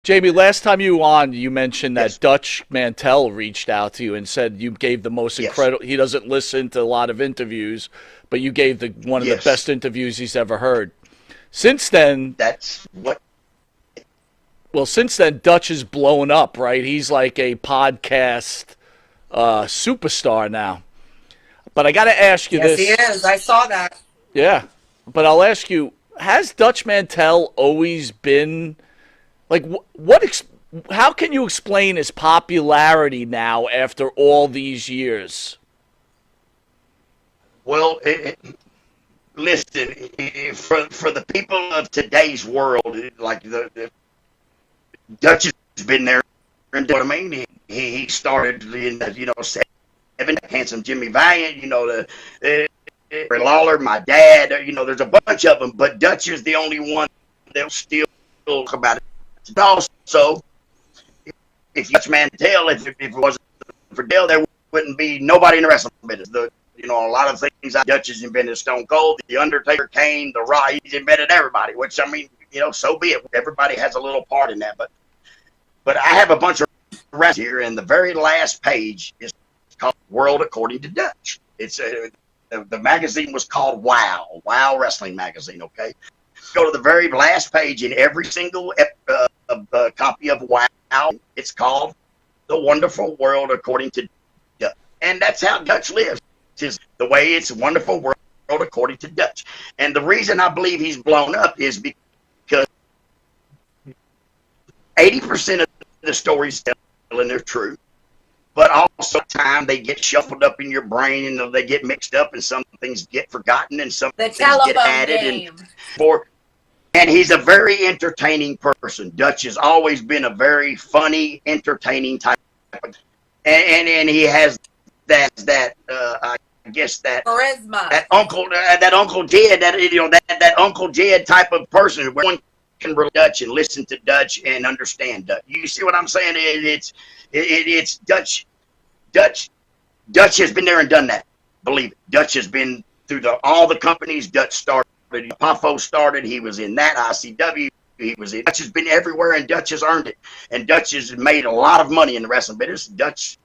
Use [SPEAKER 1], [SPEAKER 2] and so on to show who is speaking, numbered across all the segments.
[SPEAKER 1] Jamie, last time you were on, you mentioned that
[SPEAKER 2] Yes,
[SPEAKER 1] Dutch Mantel reached out to you and said you gave the most
[SPEAKER 2] yes,
[SPEAKER 1] incredible. He doesn't listen to a lot of interviews, but you gave the one of the
[SPEAKER 2] yes.
[SPEAKER 1] best interviews he's ever heard. Since then,
[SPEAKER 2] That's what.
[SPEAKER 1] since then, Dutch is blown up, right? He's like a podcast superstar now. But I got to ask you
[SPEAKER 3] Yes, he
[SPEAKER 1] this.
[SPEAKER 3] is. I saw that.
[SPEAKER 1] Yeah. But I'll ask you, has Dutch Mantel always been like how can you explain his popularity now after all these years?
[SPEAKER 2] Well, listen, for the people of today's world, like the Dutch has been there, and what I mean, he started in the, seven, handsome Jimmy Valiant, Lawler, my dad, there's a bunch of them, but Dutch is the only one that still talk about it. And also, if Dutch Mantel, if it wasn't for Dale, there wouldn't be nobody in the wrestling business. A lot of things Dutch has invented: Stone Cold, The Undertaker, Kane, The Rock. He's invented everybody, which I mean, so be it. Everybody has a little part in that. But I have a bunch of wrestlers here, and the very last page is called World According to Dutch. It's the magazine was called Wow Wrestling Magazine. Okay, go to the very last page in every single copy of Wow. It's called The Wonderful World According to Dutch, and that's how Dutch lives. It's the way it's Wonderful World According to Dutch. And the reason I believe he's blown up is because 80% of the stories telling are true, but also time they get shuffled up in your brain and they get mixed up, and some things get forgotten and some
[SPEAKER 3] The
[SPEAKER 2] things get
[SPEAKER 3] telephone
[SPEAKER 2] added
[SPEAKER 3] game.
[SPEAKER 2] and he's a very entertaining person. Dutch has always been a very funny, entertaining type of, and he has that I guess that
[SPEAKER 3] Charisma.
[SPEAKER 2] that Uncle Jed, that Uncle Jed type of person where one can read Dutch and listen to Dutch and understand Dutch. You see what I'm saying? It's Dutch. Dutch has been there and done that. Believe it. Dutch has been through all the companies. Dutch started. Pafo started. He was in that ICW. He was in. Dutch has been everywhere, and Dutch has earned it. And Dutch has made a lot of money in the wrestling business. Dutch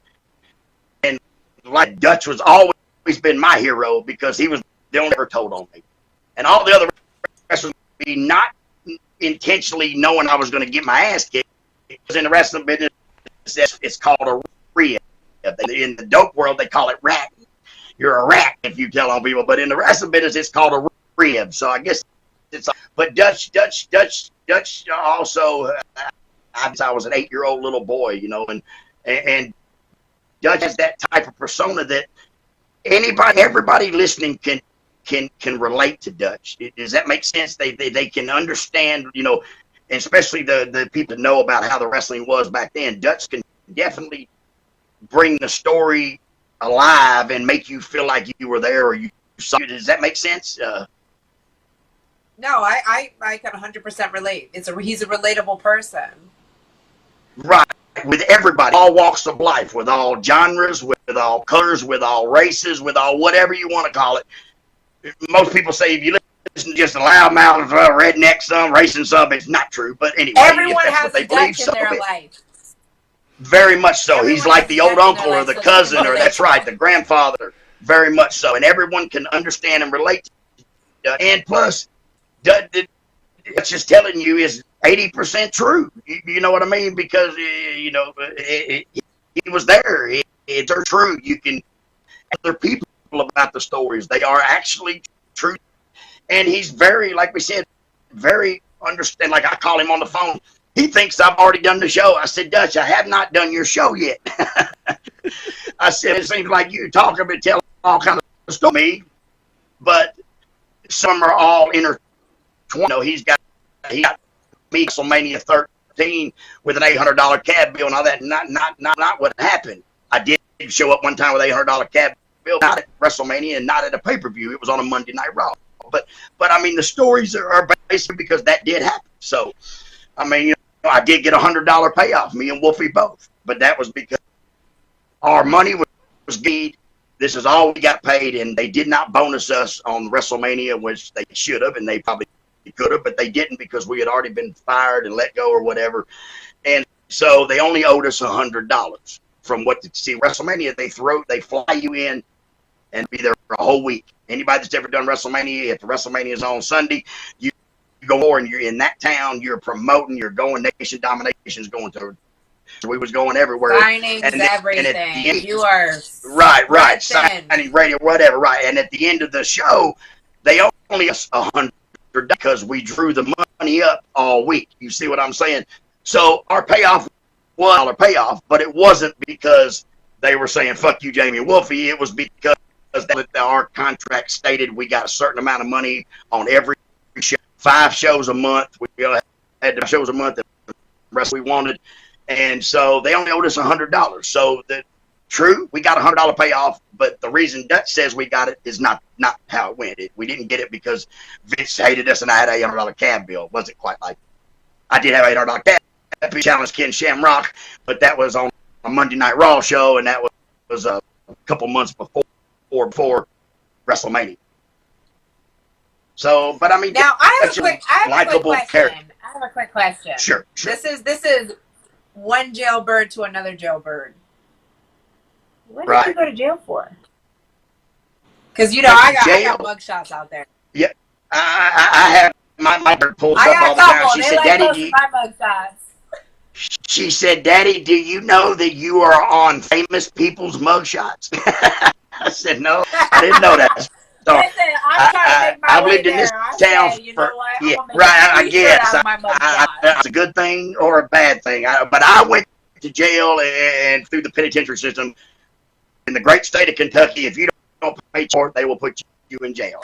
[SPEAKER 2] was always been my hero because he was the only ever told on me, and all the other wrestlers be not intentionally knowing I was going to get my ass kicked. Because in the wrestling business, it's called a rib. In the dope world, they call it rat. You're a rat if you tell on people, but in the wrestling business, it's called a rib. So I guess it's. But Dutch also. I was an 8-year-old little boy, and Dutch has that type of persona that everybody listening can relate to Dutch. Does that make sense? They can understand, and especially the people that know about how the wrestling was back then. Dutch can definitely bring the story alive and make you feel like you were there or you saw it. Does that make sense?
[SPEAKER 3] No, I can 100% relate. He's a relatable person.
[SPEAKER 2] Right. With everybody, all walks of life, with all genres, with all colors, with all races, with all whatever you want to call it. Most people say if you listen to just a loudmouth, redneck, some racing sub, it's not true. But anyway,
[SPEAKER 3] Everyone has a Dutch in their life.
[SPEAKER 2] Very much so.
[SPEAKER 3] Everyone
[SPEAKER 2] He's like the old uncle or the cousin, or that's right, the
[SPEAKER 3] the
[SPEAKER 2] grandfather. Very much so, and everyone can understand and relate to Dutch. And plus, Dutch is telling you is 80% true. You know what I mean? Because he was there. It's true. You can other people about the stories. They are actually true. And he's very, like we said, very understand. Like I call him on the phone. He thinks I've already done the show. I said, Dutch, I have not done your show yet. I said, it seems like you talk and tell all kinds of stuff to me, but some are all intertwined. He got me WrestleMania 13 with an $800 cab bill and all that. Not what happened. I did show up one time with an $800 cab bill, not at WrestleMania and not at a pay-per-view. It was on a Monday Night Raw. But I mean, the stories are basically because that did happen. So, I mean, I did get a $100 payoff, me and Wolfie both. But that was because our money was good. This is all we got paid, and they did not bonus us on WrestleMania, which they should have, and they probably could have, but they didn't because we had already been fired and let go or whatever. And so they only owed us $100 from what to see WrestleMania. They fly you in and be there for a whole week. Anybody that's ever done WrestleMania, if the WrestleMania is on Sunday, you go over and you're in that town, you're promoting, you're going nation dominations, going to. So we was going everywhere.
[SPEAKER 3] Signings,
[SPEAKER 2] and
[SPEAKER 3] everything.
[SPEAKER 2] End,
[SPEAKER 3] you are
[SPEAKER 2] right. Signing, radio, whatever. Right. And at the end of the show, they only us $100 because we drew the money up all week. You see what I'm saying? So our payoff was our payoff, but it wasn't because they were saying "fuck you, Jamie Wolfie." It was because our contract stated we got a certain amount of money on every show, 5 shows a month. We had 5 shows a month. The rest we wanted. And so they only owed us $100. So true, we got a $100 payoff, but the reason Dutch says we got it is not how it went. We didn't get it because Vince hated us and I had a $800 cab bill. It wasn't quite like I did have an $800 cab bill. Challenge Ken Shamrock, but that was on a Monday Night Raw show, and that was a couple months before WrestleMania. So, but I mean,
[SPEAKER 3] now I have a quick question.
[SPEAKER 2] Sure.
[SPEAKER 3] This is one jailbird to another jailbird. What did you go to jail for? Because I got mugshots out there.
[SPEAKER 2] Yeah, I have my bird pulls up all the time. She said, "Daddy, she said, Daddy, do you know that you are on famous people's mugshots?" I said, "No, I didn't know that." So
[SPEAKER 3] listen, I'm trying to make my way
[SPEAKER 2] lived in this town for, I guess. That's a good thing or a bad thing. But I went to jail and through the penitentiary system in the great state of Kentucky. If you don't pay for it, they will put you in jail.